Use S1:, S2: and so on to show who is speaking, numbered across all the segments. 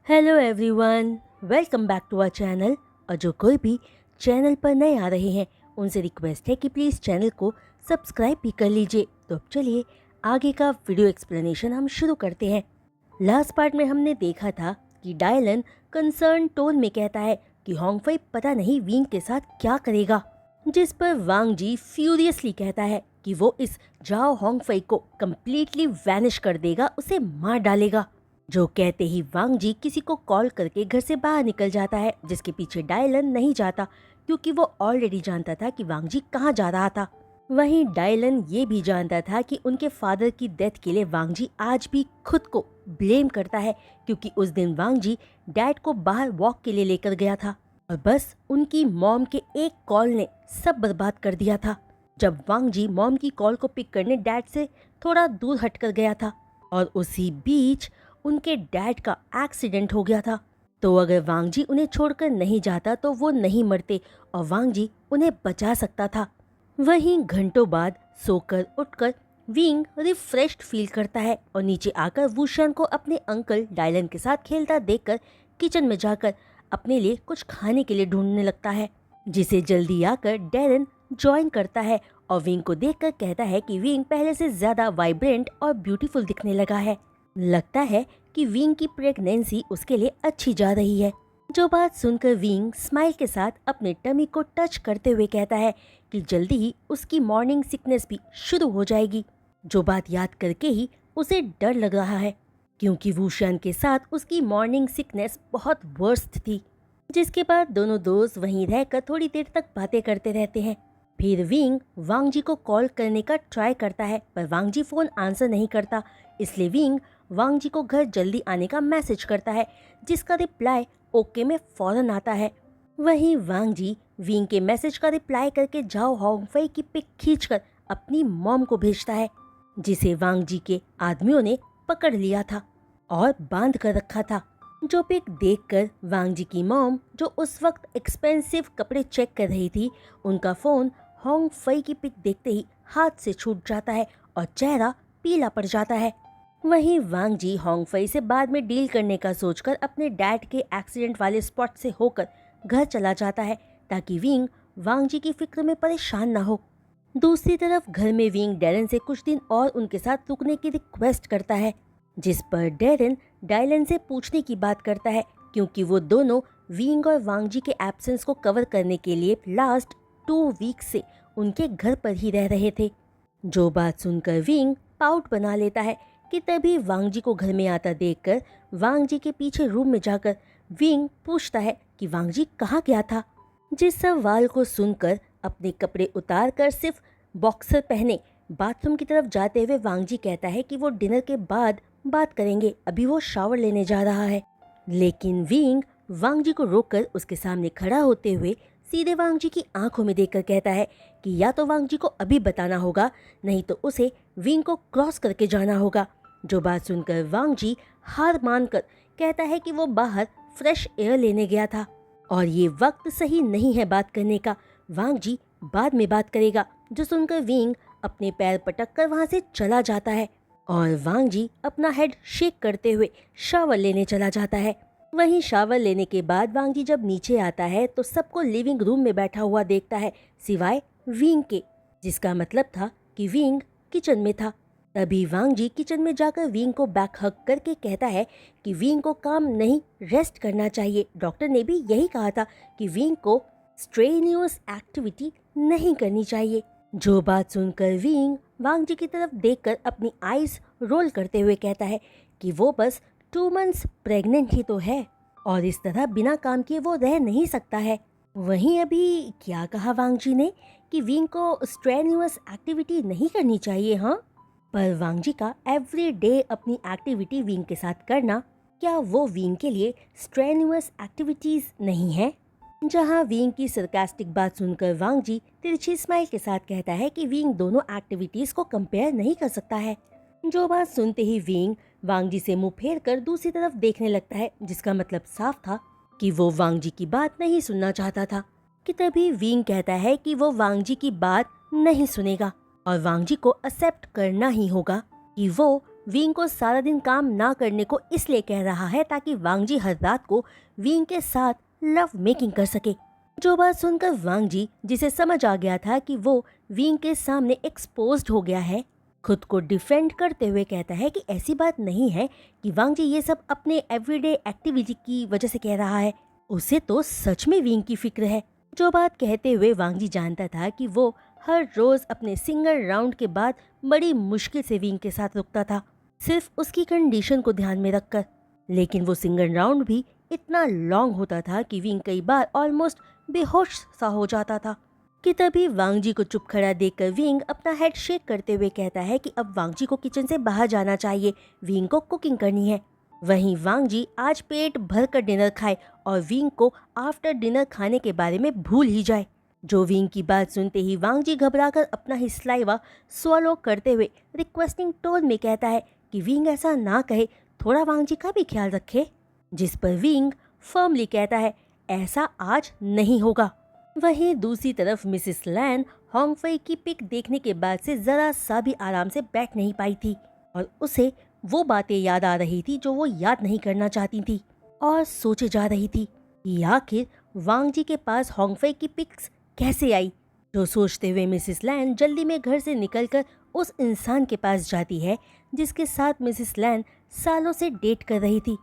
S1: Hello everyone, welcome back to our channel. और जो कोई भी चैनल पर नए आ रहे हैं उनसे रिक्वेस्ट है कि प्लीज़ चैनल को सब्सक्राइब भी कर लीजिए। तो अब चलिए आगे का वीडियो एक्सप्लेनेशन हम शुरू करते हैं। लास्ट पार्ट में हमने देखा था कि डायलन कंसर्न टोन में कहता है कि होंगफई पता नहीं विंग के साथ क्या करेगा, जिस पर वांग जी फ्यूरियसली कहता है कि वो इस जाओ होंगफई को कम्प्लीटली वैनिश कर देगा, उसे मार डालेगा। जो कहते ही वांग जी किसी को कॉल करके घर से बाहर निकल जाता है, जिसके पीछे डायलन नहीं जाता क्योंकि वो ऑलरेडी जानता था कि वांग जी कहाँ जा रहा था। वहीं डायलन ये भी जानता था कि उनके फादर की डेथ के लिए वांग जी आज भी खुद को ब्लेम करता है, क्योंकि उस दिन वांग जी डैड को बाहर वॉक के लिए लेकर गया था और बस उनकी मॉम के एक कॉल ने सब बर्बाद कर दिया था। जब वांग जी मॉम की कॉल को पिक करने डैड से थोड़ा दूर हटकर गया था और उसी बीच उनके डैड का एक्सीडेंट हो गया था। तो अगर वांग जी उन्हें छोड़कर नहीं जाता तो वो नहीं मरते और वांग जी उन्हें बचा सकता था। वहीं घंटों बाद सोकर उठकर विंग रिफ्रेश्ड फील करता है और नीचे आकर वूशन को अपने अंकल डायलन के साथ खेलता देखकर किचन में जाकर अपने लिए कुछ खाने के लिए ढूंढने लगता है, जिसे जल्दी आकर डैरन ज्वाइन करता है और विंग को देखकर कहता है कि विंग पहले से ज्यादा वाइब्रेंट और ब्यूटीफुल दिखने लगा है। लगता है कि विंग की प्रेगनेंसी उसके लिए अच्छी जा रही है। जो बात सुनकर विंग स्माइल के साथ अपने टमी को टच करते हुए कहता है कि जल्दी ही उसकी मॉर्निंग सिकनेस भी शुरू हो जाएगी। जो बात याद करके ही उसे डर लग रहा है, क्योंकि वूशन के साथ उसकी मॉर्निंग सिकनेस बहुत वर्स्ट थी। जिसके बाद दोनों दोस्त वहीं रहकर थोड़ी देर तक बातें करते रहते हैं। फिर विंग वांग जी को कॉल करने का ट्राई करता है, पर वांग जी फोन आंसर नहीं करता। इसलिए विंग वांग जी को घर जल्दी आने का मैसेज करता है, जिसका रिप्लाई ओके में फौरन आता है। वहीं वांग जी विंग के मैसेज का रिप्लाई करके जाओ होंगफई की पिक खींचकर अपनी मॉम को भेजता है, जिसे वांग जी के आदमियों ने पकड़ लिया था और बांध कर रखा था। जो पिक देखकर वांग जी की मॉम, जो उस वक्त एक्सपेंसिव कपड़े चेक कर रही थी, उनका फोन होंगफई की पिक देखते ही हाथ से छूट जाता है और चेहरा पीला पड़ जाता है। वहीं वांग जी होंगफई से बाद में डील करने का सोचकर अपने डैड के एक्सीडेंट वाले स्पॉट से होकर घर चला जाता है, ताकि विंग वांग जी की फिक्र में परेशान ना हो। दूसरी तरफ घर में विंग डैरन से कुछ दिन और उनके साथ रुकने की रिक्वेस्ट करता है, जिस पर डैरन डायलन से पूछने की बात करता है, क्योंकि वो दोनों विंग और वांग जी के एब्सेंस को कवर करने के लिए लास्ट 2 वीक से उनके घर पर ही रह रहे थे। जो बात सुनकर विंग पाउट बना लेता है कि तभी वांग जी को घर में आता देखकर वांग जी के पीछे रूम में जाकर विंग पूछता है कि वांग जी कहाँ गया था। जिस सवाल को सुनकर अपने कपड़े उतार कर सिर्फ बॉक्सर पहने बाथरूम की तरफ जाते हुए वांग जी कहता है कि वो डिनर के बाद बात करेंगे, अभी वो शावर लेने जा रहा है। लेकिन विंग वांग जी को रोककर उसके सामने खड़ा होते हुए सीधे वांग जी की आंखों में देखकर कहता है कि या तो वांग जी को अभी बताना होगा, नहीं तो उसे विंग को क्रॉस करके जाना होगा। जो बात सुनकर वांग जी हार मानकर कहता है कि वो बाहर फ्रेश एयर लेने गया था और ये वक्त सही नहीं है बात करने का, वांग जी बाद में बात करेगा। जो सुनकर विंग अपने पैर पटक कर वहां से चला जाता है और वांग जी अपना हेड शेक करते हुए शावर लेने चला जाता है। वहीं शावर लेने के बाद वांग जी जब नीचे आता है तो सबको लिविंग रूम में बैठा हुआ देखता है, सिवाय विंग के, जिसका मतलब था कि विंग किचन में था। तभी वांग जी किचन में जाकर विंग को बैक हग करके कहता है कि विंग को काम नहीं रेस्ट करना चाहिए। डॉक्टर ने भी यही कहा था कि विंग को स्ट्रेनियस एक्टिविटी नहीं करनी चाहिए। जो बात सुनकर विंग वांग जी की तरफ देखकर अपनी आईज रोल करते हुए कहता है कि वो बस 2 मंथ्स प्रेग्नेंट ही तो है और इस तरह बिना काम किए वो रह नहीं सकता है। वहीं अभी क्या कहा वांग जी ने कि विंग को स्ट्रेनियस एक्टिविटी नहीं करनी चाहिए। हाँ, पर वांग जी का एवरी डे अपनी एक्टिविटी विंग के साथ करना, क्या वो विंग के लिए स्ट्रेनियस एक्टिविटीज नहीं है? जहां विंग की सरकास्टिक बात सुनकर वांग जी तिरछी स्माइल के साथ कहता है कि विंग दोनों एक्टिविटीज को कंपेयर नहीं कर सकता है। जो बात सुनते ही विंग वांग जी से मुंह फेर कर दूसरी तरफ देखने लगता है, जिसका मतलब साफ था कि वो वांग जी की बात नहीं सुनना चाहता था। कि तभी विंग कहता है कि वो वांग जी की बात नहीं सुनेगा और वांग जी को एक्सेप्ट करना ही होगा कि वो विंग को सारा दिन काम ना करने को इसलिए कह रहा है ताकि वांग जी हर रात को विंग के साथ लव मेकिंग कर सके। जो बात सुनकर वांग जी, जिसे समझ आ गया था कि वो विंग के सामने एक्सपोज्ड हो गया है, खुद को डिफेंड करते हुए कहता है कि ऐसी बात नहीं है कि वांग जी ये सब अपने एवरीडे एक्टिविटी की वजह से कह रहा है, उसे तो सच में विंग की फिक्र है। जो बात कहते हुए वांग जी जानता था कि वो हर रोज अपने सिंगल राउंड के बाद बड़ी मुश्किल से विंग के साथ रुकता था, सिर्फ उसकी कंडीशन को ध्यान में रखकर। लेकिन वो सिंगल राउंड भी इतना लॉन्ग होता था कि विंग कई बार ऑलमोस्ट बेहोश सा हो जाता था कि तभी वांग जी को चुप खड़ा देखकर विंग अपना हेड शेक करते हुए कहता है कि अब वांग जी को किचन से बाहर जाना चाहिए, विंग को कुकिंग करनी है। वहीं वांग जी आज पेट भर कर डिनर खाए और विंग को आफ्टर डिनर खाने के बारे में भूल ही जाए। जो विंग की बात सुनते ही वांग जी घबराकर अपना ही स्लाइवा स्वॉलो करते हुए रिक्वेस्टिंग टोन में कहता है कि विंग ऐसा ना कहे, थोड़ा वांग जी का भी ख्याल रखे। जिस पर विंग फर्मली कहता है ऐसा आज नहीं होगा। वहीं दूसरी तरफ मिसेस लैन होंग फई की पिक देखने के बाद से जरा सा भी आराम से बैठ नहीं पाई थी और उसे वो बातें याद आ रही थी जो वो याद नहीं करना चाहती थी और सोचे जा रही थी कि आखिर वांग जी के पास होंग फई की पिक्स कैसे आई। जो सोचते हुए मिसेस लैन जल्दी में घर से निकलकर उस इंसान के पास जाती है जिसके साथ मिसेस लैन सालों से डेट कर रही थी।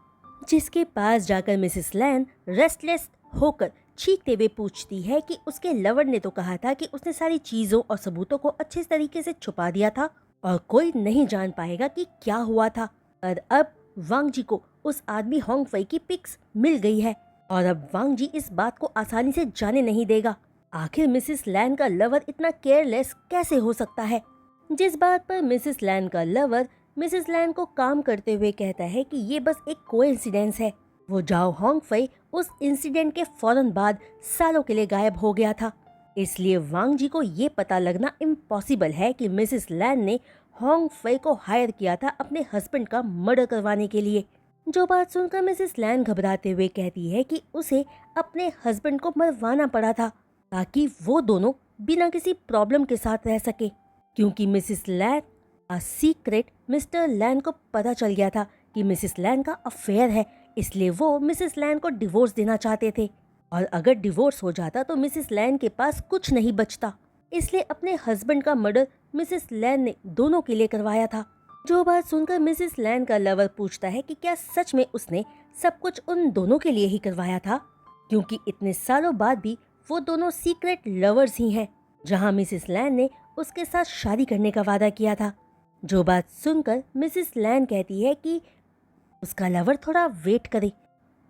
S1: जिसके पास जाकर मिसेस लैन रेस्टलेस होकर चीखते हुए पूछती है कि उसके लवर ने तो कहा था कि उसने सारी चीजों और सबूतों को अच्छे तरीके से छुपा दिया था और कोई नहीं जान पाएगा कि क्या हुआ था। और अब वांग जी को उस आदमी होंग फई की पिक्स मिल गई है और अब वांग जी इस बात को आसानी से जाने नहीं देगा। आखिर मिसेस लैन का लवर इतना केयरलेस कैसे हो सकता है। जिस बात पर मिसेस लैन का लवर मिसेस लैन को काम करते हुए कहता है कि ये बस एक कोइंसिडेंस है। वो जाओ होंग फई उस इंसिडेंट के फौरन बाद सालों के लिए गायब हो गया था, इसलिए वांग जी को ये पता लगना इम्पॉसिबल है कि मिसेस लैन ने होंग फई को हायर किया था अपने हस्बैंड का मर्डर करवाने के लिए। जो बात सुनकर मिसेस लैन घबराते हुए कहती है कि उसे अपने हस्बैंड को मरवाना पड़ा था ताकि वो दोनों बिना किसी प्रॉब्लम के साथ रह सके, क्योंकि मिसेस लैन का सीक्रेट मिस्टर लैन को पता चल गया था कि मिसेस लैन का अफेयर है, इसलिए वो मिसेस लैन को डिवोर्स देना चाहते थे और अगर डिवोर्स हो जाता तो मिसेस लैन के पास कुछ नहीं बचता, इसलिए अपने हस्बैंड का मर्डर मिसेस लैन ने दोनों के लिए करवाया था। जो बात सुनकर मिसेस लैन का लवर पूछता है कि क्या सच में उसने सब कुछ उन दोनों के लिए ही करवाया था, क्योंकि इतने सालों बाद भी वो दोनों सीक्रेट लवर्स ही हैं, जहां मिसेस लैन ने उसके साथ शादी करने का वादा किया था। जो बात सुनकर मिसेस लैन कहती है कि उसका लवर थोड़ा वेट करे।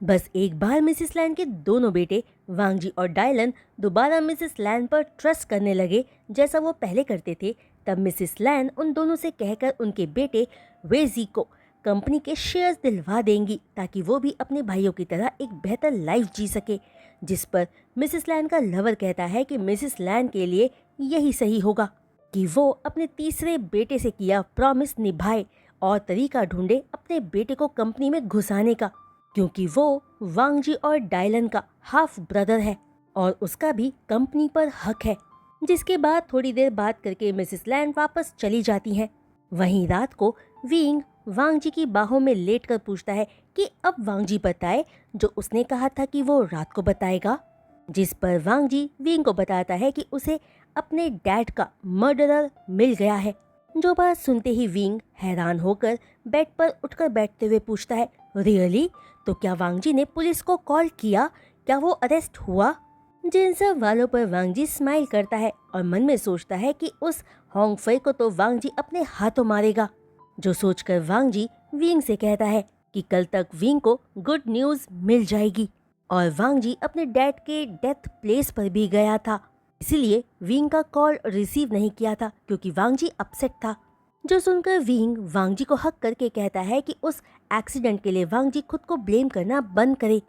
S1: बस एक बार मिसेस लैन के दोनों बेटे वांग जी और डायलन दोबारा मिसेस लैन पर ट्रस्ट करने लगे जैसा वो पहले करते थे, तब मिसेस लैन उन दोनों से कहकर उनके बेटे वेजी को कंपनी के शेयर्स दिलवा देंगी ताकि वो भी अपने भाइयों की तरह एक बेहतर लाइफ जी सके। जिस पर मिसेस लैन का लवर कहता है कि मिसेस लैन के लिए यही सही होगा कि वो अपने तीसरे बेटे से किया प्रॉमिस निभाए और तरीका ढूंढे अपने बेटे को कंपनी में घुसाने का, क्योंकि वो वांग जी और डायलन का हाफ ब्रदर है और उसका भी कंपनी पर हक है। जिसके बाद थोड़ी देर बात करके मिसेस लैन वापस चली जाती हैं। वहीं रात को विंग वांग जी की बाहों में लेटकर पूछता है कि अब वांग जी बताए जो उसने कहा था कि वो रात को बताएगा। जिस पर वांग जी विंग को बताता है कि उसे अपने डैड का मर्डरर मिल गया है। जो बात सुनते ही विंग हैरान होकर बेड पर उठकर बैठते हुए पूछता है, रियली? तो क्या वांग जी ने पुलिस को कॉल किया? क्या वो अरेस्ट हुआ? जिन सब वालों पर वांग जी स्माइल करता है और मन में सोचता है कि उस होंग फई को तो वांग जी अपने हाथों मारेगा। जो सोचकर वांग जी विंग से कहता है कि कल तक विंग को गुड न्यूज मिल जाएगी और वांग जी अपने डैड के डेथ प्लेस पर भी गया था, इसीलिए विंग का कॉल रिसीव नहीं किया था क्योंकि वांग जी अपसेट था। जो सुनकर विंग वांग जी को हक करके कहता है कि उस एक्सीडेंट के लिए वांग जी खुद को ब्लेम करना बंद करे।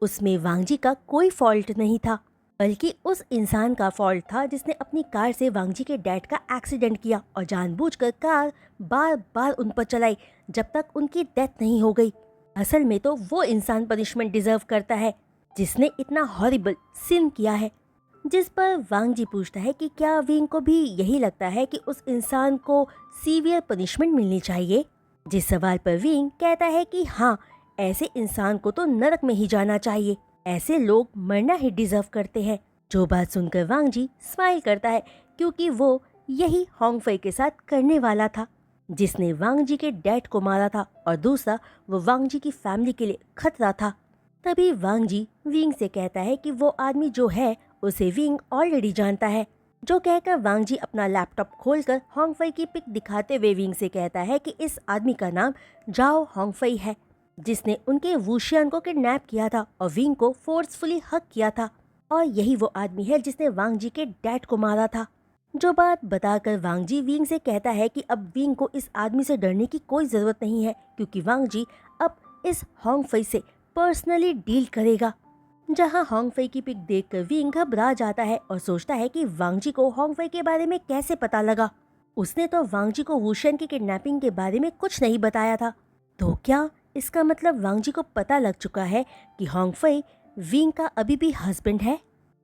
S1: उसमें वांग जी का कोई फॉल्ट नहीं था, बल्कि उस इंसान का फॉल्ट था जिसने अपनी कार से वांग जी के डैड का एक्सीडेंट किया और जानबूझकर कार बार बार उन पर चलाई जब तक उनकी डेथ नहीं हो गई। असल में तो वो इंसान पनिशमेंट डिजर्व करता है जिसने इतना हॉरिबल सिन किया है। जिस पर वांग जी पूछता है कि क्या विंग को भी यही लगता है कि उस इंसान को सीवियर पनिशमेंट मिलनी चाहिए। जिस सवाल पर विंग कहता है कि हाँ, ऐसे इंसान को तो नरक में ही जाना चाहिए, ऐसे लोग मरना ही डिजर्व करते हैं। जो बात सुनकर वांग जी स्माइल करता है क्योंकि वो यही होंग फई के साथ करने वाला था, जिसने वांग जी के डैड को मारा था, और दूसरा वो वांग जी की फैमिली के लिए खतरा था। तभी वांग जी विंग से कहता है कि वो आदमी जो है उसे विंग ऑलरेडी जानता है। जो कहकर वांग जी अपना लैपटॉप खोलकर होंग फई की पिक दिखाते हुए विंग से कहता है कि इस आदमी का नाम जाओ होंग फई है, जिसने उनके वुशियन को किडनैप किया था और विंग को फोर्सफुली हक किया था, और यही वो आदमी है जिसने वांग जी के डैड को मारा था। जो बात बताकर वांग जी विंग से कहता है कि अब विंग को इस आदमी से डरने की कोई जरूरत नहीं है, क्योंकि वांग जी अब इस होंग फई से पर्सनली डील करेगा। जहां होंग फई की पिक देखकर विंग घबरा जाता है और सोचता है कि वांग जी को होंग फई के बारे में कैसे पता लगा। उसने तो वांग जी को वुशन की किडनैपिंग के बारे में कुछ नहीं बताया था। तो क्या इसका मतलब वांग जी को पता लग चुका है कि होंग फई विंग का अभी भी हस्बैंड है?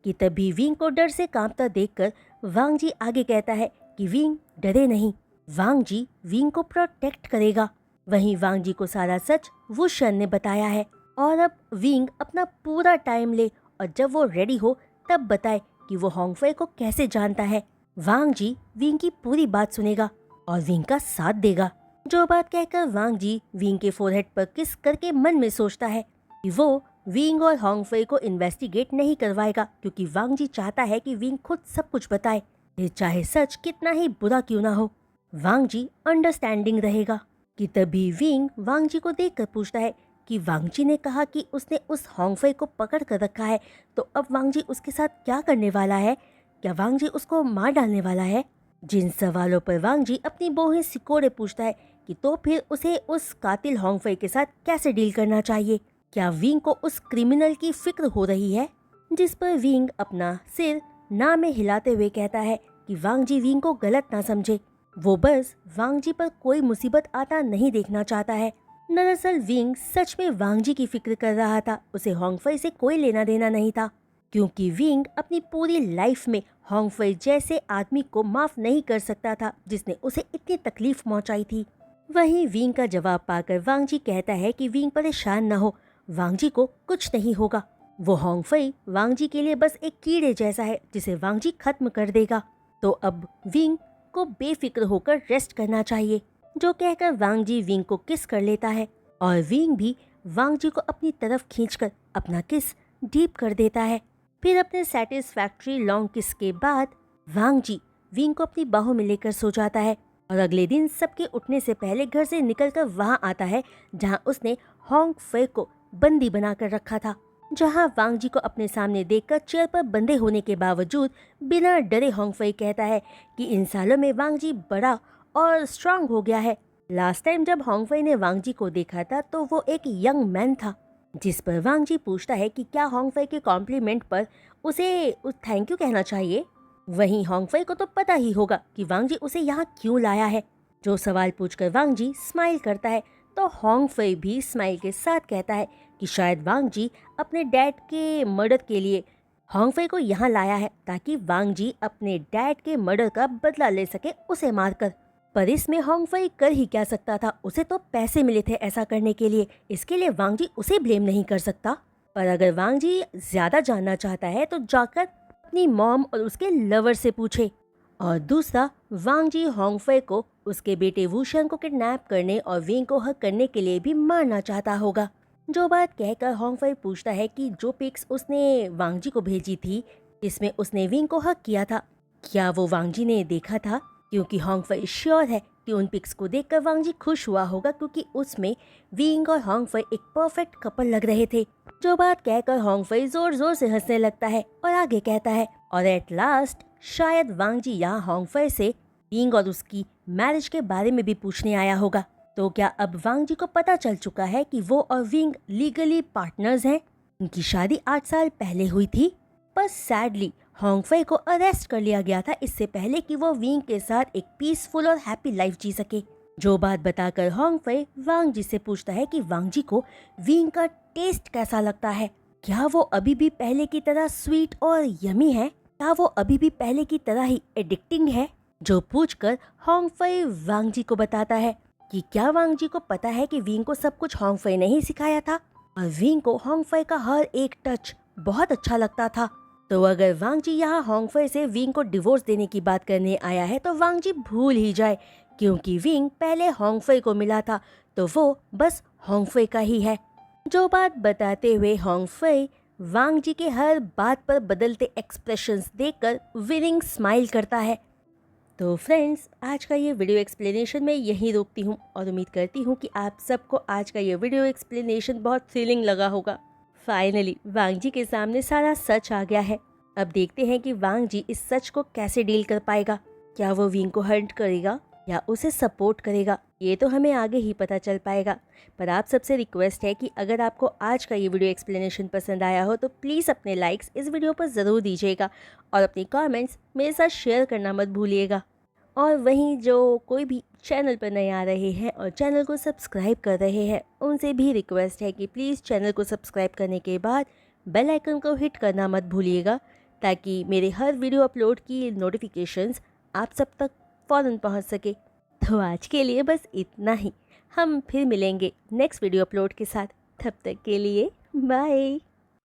S1: कि तभी विंग को डर से कांपता देखकर वांग जी आगे कहता है कि विंग डरे नहीं, वांग जी विंग को प्रोटेक्ट करेगा। वहीं वांग जी को सारा सच वुशन ने बताया है, और अब विंग अपना पूरा टाइम ले और जब वो रेडी हो तब बताए कि वो होंग फई को कैसे जानता है। वांग जी विंग की पूरी बात सुनेगा और विंग का साथ देगा। जो बात कहकर वांग जी विंग के फोरहेड पर किस करके मन में सोचता है कि वो विंग और होंग फई को इन्वेस्टिगेट नहीं करवाएगा, क्योंकि वांग जी चाहता है कि विंग खुद सब कुछ बताए, ये चाहे सच कितना ही बुरा क्यों ना हो। वांग जी अंडरस्टैंडिंग रहेगा। कि तभी विंग वांग जी को देखकर पूछता है कि वांग जी ने कहा कि उसने उस होंग फई को पकड़ कर रखा है, तो अब वांग जी उसके साथ क्या करने वाला है? क्या वांग जी उसको मार डालने वाला है? जिन सवालों पर वांग जी अपनी बाहें सिकोड़े पूछता है कि तो फिर उसे उस कातिल होंग फई के साथ कैसे डील करना चाहिए? क्या विंग को उस क्रिमिनल की फिक्र हो रही है? जिस पर विंग अपना सिर ना में हिलाते हुए कहता है कि वांग जी विंग को गलत ना समझे, वो बस वांग जी पर कोई मुसीबत आता नहीं देखना चाहता है। दरअसल विंग सच में वांग जी की फिक्र कर रहा था, उसे होंग फई से कोई लेना देना नहीं था, क्योंकि विंग अपनी पूरी लाइफ में होंग फई जैसे आदमी को माफ नहीं कर सकता था जिसने उसे इतनी तकलीफ पहुंचाई थी। वहीं विंग का जवाब पाकर वांग जी कहता है कि विंग परेशान न हो, वांग जी को कुछ नहीं होगा। वो होंग फई वांग जी के लिए बस एक कीड़े जैसा है जिसे वांग जी खत्म कर देगा। तो अब विंग को बेफिक्र होकर रेस्ट करना चाहिए। जो कहकर वांग जी विंग को किस कर लेता है और विंग भी वांग जी को अपनी तरफ खींचकर अपना किस डीप कर देता है। फिर अपने सेटिस्फैक्ट्री लॉन्ग किस के बाद वांग जी विंग को अपनी बाहों में लेकर सो जाता है, और अगले दिन सबके उठने से पहले घर से निकलकर वहां आता है जहां उसने होंग फई को बंदी बनाकर रखा था। जहां वांग जी को अपने सामने देखकर चेयर पर बंधे होने के बावजूद बिना डरे होंग फई कहता है कि इन सालों में वांग जी बड़ा और स्ट्रांग हो गया है। लास्ट टाइम जब होंग फई ने वांग जी को देखा था तो वो एक यंग मैन था। जिस पर वांग जी पूछता है कि क्या होंग फई के कॉम्प्लीमेंट पर उसे थैंक यू कहना चाहिए। वहीं होंग फई को तो पता ही होगा कि वांग जी उसे यहाँ क्यों लाया है। जो सवाल पूछकर वांग जी स्माइल करता है तो होंग फई भी स्माइल के साथ कहता है कि शायद वांग जी अपने डैड के मर्डर के लिए होंग फई को यहाँ लाया है ताकि वांग जी अपने डैड के मर्डर का बदला ले सके उसे मारकर। पर इसमें होंग फई कर ही क्या सकता था, उसे तो पैसे मिले थे ऐसा करने के लिए, इसके लिए वांग जी उसे ब्लेम नहीं कर सकता। पर अगर वांग जी ज्यादा जानना चाहता है तो जाकर अपनी मॉम और उसके लवर से पूछे। और दूसरा, वांग जी होंग फई को उसके बेटे वुशन को किडनैप करने और विंग को हक करने के लिए भी मारना चाहता होगा। जो बात कहकर होंग फई पूछता है कि जो पिक्स उसने वांग जी को भेजी थी जिसमें उसने विंग को हक किया था, क्या वो वांग जी ने देखा था? क्योंकि होंग फई श्योर है कि उन पिक्स को देखकर वांग जी खुश हुआ होगा, क्योंकि उसमें विंग और होंग फई एक परफेक्ट कपल लग रहे थे। जो बात कहकर होंग फई जोर जोर से हंसने लगता है और आगे कहता है, और एट लास्ट शायद वांग जी यहाँ होंग फई से विंग और उसकी मैरिज के बारे में भी पूछने आया होगा। तो क्या अब वांग जी को पता चल चुका है कि वो और विंग लीगली पार्टनर्स हैं? उनकी शादी 8 साल पहले हुई थी, पर सैडली होंग फई को अरेस्ट कर लिया गया था इससे पहले कि वो विंग के साथ एक पीसफुल और हैप्पी लाइफ जी सके। जो बात बताकर होंग फई वांग जी से पूछता है कि वांग जी को विंग का टेस्ट कैसा लगता है। क्या वो अभी भी पहले की तरह स्वीट और यमी है? क्या वो अभी भी पहले की तरह ही एडिक्टिंग है? जो पूछकर होंग फई वांग जी को बताता है कि क्या वांग जी को पता है कि विंग को सब कुछ होंग फई ने ही सिखाया था और विंग को होंग फई का हर एक टच बहुत अच्छा लगता था। तो अगर वांग जी यहाँ होंग फई से विंग को डिवोर्स देने की बात करने आया है तो वांग जी भूल ही जाए, क्योंकि विंग पहले होंग फई को मिला था तो वो बस होंग फई का ही है। जो बात बताते हुए होंग फई वांग जी के हर बात पर बदलते एक्सप्रेशंस देखकर विनिंग स्माइल करता है। तो फ्रेंड्स, आज का ये वीडियो एक्सप्लेनेशन मैं यहीं रोकती हूँ और उम्मीद करती हूँ कि आप सबको आज का ये वीडियो एक्सप्लेनेशन बहुत थ्रिलिंग लगा होगा। फाइनली वांग जी के सामने सारा सच आ गया है। अब देखते हैं कि वांग जी इस सच को कैसे डील कर पाएगा। क्या वो विंग को हंट करेगा या उसे सपोर्ट करेगा, ये तो हमें आगे ही पता चल पाएगा। पर आप सबसे रिक्वेस्ट है कि अगर आपको आज का ये वीडियो एक्सप्लेनेशन पसंद आया हो तो प्लीज़ अपने लाइक्स इस वीडियो पर ज़रूर दीजिएगा और अपने कमेंट्स मेरे साथ शेयर करना मत भूलिएगा। और वहीं जो कोई भी चैनल पर नए आ रहे हैं और चैनल को सब्सक्राइब कर रहे हैं, उनसे भी रिक्वेस्ट है कि प्लीज़ चैनल को सब्सक्राइब करने के बाद बेल आइकन को हिट करना मत भूलिएगा, ताकि मेरे हर वीडियो अपलोड की नोटिफिकेशंस आप सब तक फ़ौरन पहुंच सके। तो आज के लिए बस इतना ही। हम फिर मिलेंगे नेक्स्ट वीडियो अपलोड के साथ। तब तक के लिए बाय।